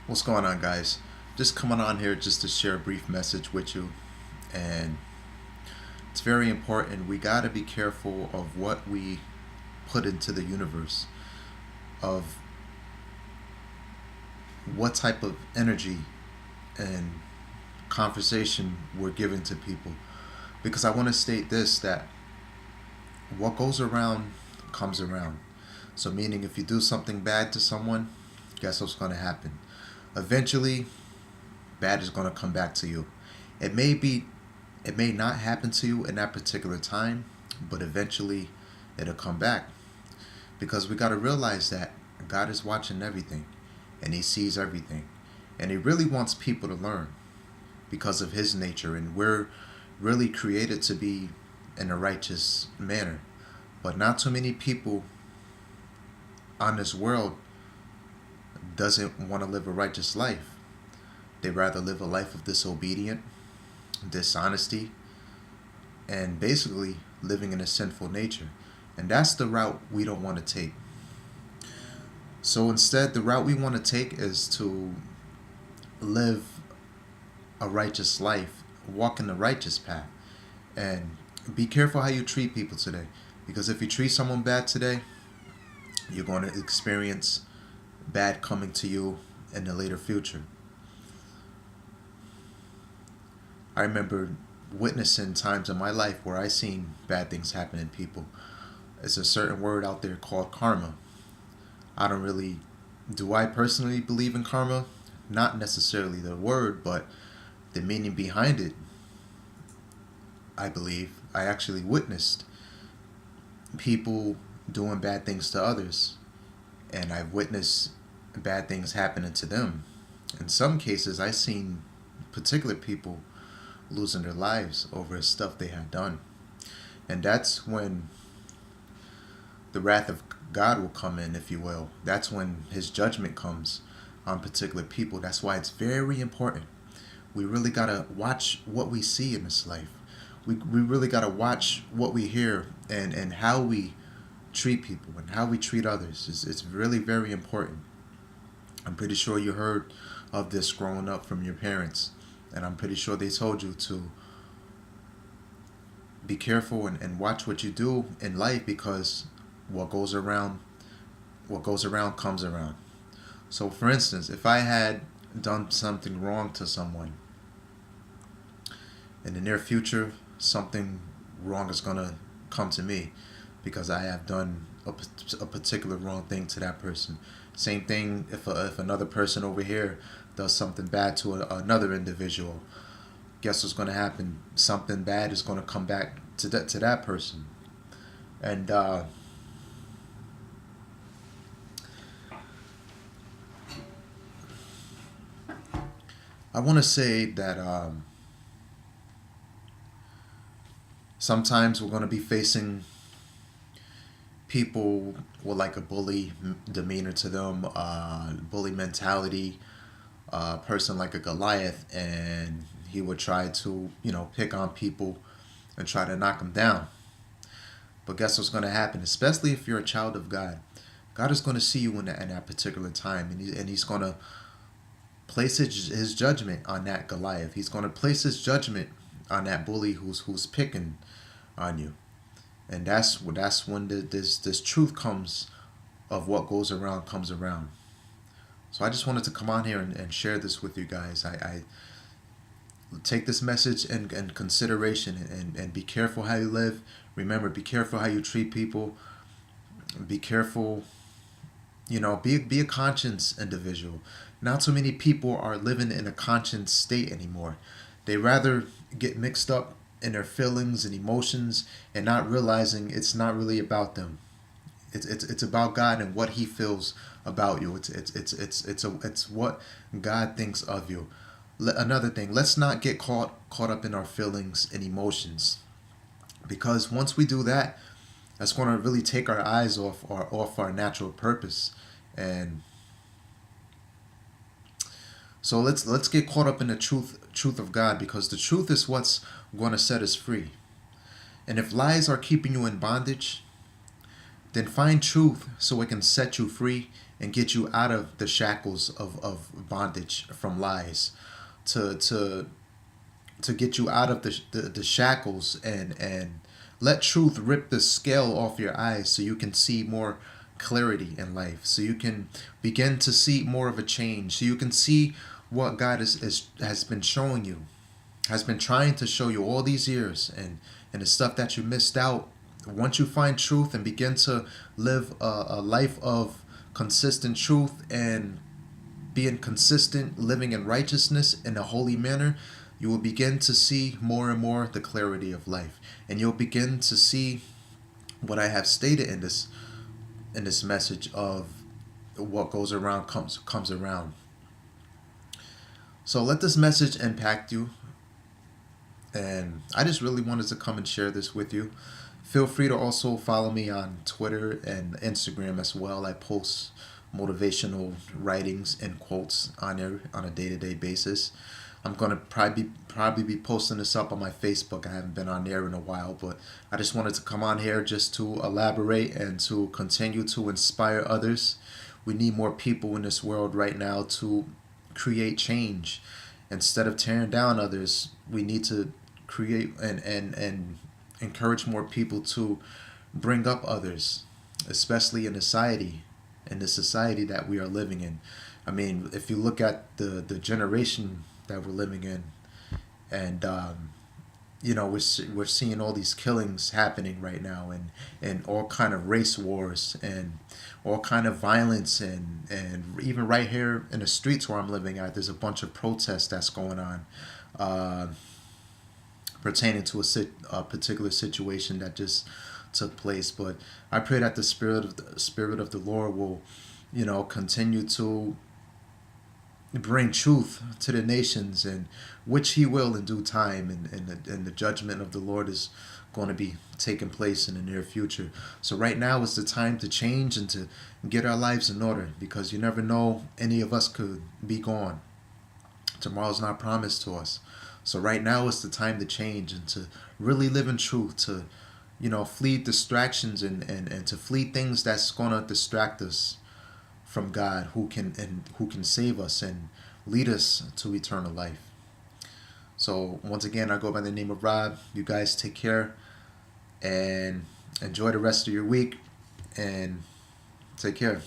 What's going on, guys? Just coming on here just to share a brief message with you. And it's very important. We got to be careful of what we put into the universe, of what type of energy and conversation we're giving to people. Because I want to state this, that what goes around comes around. So, meaning if you do something bad to someone, guess what's going to happen? Eventually, bad is going to come back to you. It may be it may not happen to you in that particular time, but eventually it'll come back. Because we got to realize that God is watching everything and he sees everything. And he really wants people to learn because of his nature, and we're really created to be in a righteous manner. But not too many people on this world doesn't want to live a righteous life. They rather live a life of disobedience, dishonesty, and basically living in a sinful nature. And that's the route we don't want to take. So instead, the route we want to take is to live a righteous life, walk in the righteous path, and be careful how you treat people today. Because if you treat someone bad today, you're going to experience bad coming to you in the later future. I remember witnessing times in my life where I seen bad things happen in people. There's a certain word out there called karma. I don't really, do I personally believe in karma? Not necessarily the word, but the meaning behind it. I believe I actually witnessed people doing bad things to others, and I've witnessed bad things happening to them. In some cases, I've seen particular people losing their lives over stuff they had done. And that's when the wrath of God will come in, if you will. That's when his judgment comes on particular people. That's why it's very important. We really got to watch what we see in this life. We really got to watch what we hear, and how we treat people and how we treat others. It's really very important. I'm pretty sure you heard of this growing up from your parents. And I'm pretty sure they told you to be careful and watch what you do in life, because what goes around comes around. So for instance, if I had done something wrong to someone, in the near future something wrong is going to come to me because I have done a particular wrong thing to that person. Same thing if another person over here does something bad to another individual. Guess what's going to happen? Something bad is going to come back to that person. And I want to say that sometimes we're going to be facing people with like a bully demeanor to them, bully mentality, person like a Goliath, and he would try to, pick on people and try to knock them down. But guess what's going to happen? Especially if you're a child of God, God is going to see you in that particular time, and he's going to place his judgment on that Goliath. He's going to place his judgment on that bully who's picking on you, and that's when this truth comes of what goes around comes around. So I just wanted to come on here and share this with you guys. I take this message in consideration, and be careful how you live. Remember, be careful how you treat people. Be careful, be a conscious individual. Not so many people are living in a conscious state anymore. They rather get mixed up in their feelings and emotions, and not realizing it's not really about them. It's about God and what He feels about you. It's what God thinks of you. Another thing, let's not get caught up in our feelings and emotions, because once we do that, that's going to really take our eyes off our natural purpose. And so let's get caught up in the truth of God, because the truth is what's going to set us free. And if lies are keeping you in bondage, then find truth so it can set you free and get you out of the shackles of bondage from lies. To get you out of the shackles, and let truth rip the scale off your eyes so you can see more clarity in life, so you can begin to see more of a change, so you can see what God has been showing you, has been trying to show you all these years, and the stuff that you missed out. Once you find truth and begin to live a life of consistent truth and being consistent, living in righteousness in a holy manner, you will begin to see more and more the clarity of life. And you'll begin to see what I have stated in this message of what goes around comes around. So let this message impact you. And I just really wanted to come and share this with you. Feel free to also follow me on Twitter and Instagram as well. I post motivational writings and quotes on there on a day-to-day basis. I'm gonna probably be posting this up on my Facebook. I haven't been on there in a while, but I just wanted to come on here just to elaborate and to continue to inspire others. We need more people in this world right now to create change. Instead of tearing down others, we need to create and encourage more people to bring up others, especially in the society that we are living in. I mean, if you look at the generation that we're living in, and we're seeing all these killings happening right now, and all kind of race wars and all kind of violence, and even right here in the streets where I'm living at, there's a bunch of protests that's going on. Pertaining to a particular situation that just took place. But I pray that the spirit of the Lord will, continue to bring truth to the nations, and which He will in due time, and the judgment of the Lord is going to be taking place in the near future. So right now is the time to change and to get our lives in order, because you never know, any of us could be gone. Tomorrow's not promised to us. So right now is the time to change and to really live in truth, to flee distractions, and to flee things that's gonna distract us from God, who can save us and lead us to eternal life. So once again, I go by the name of Rob. You guys take care and enjoy the rest of your week, and take care.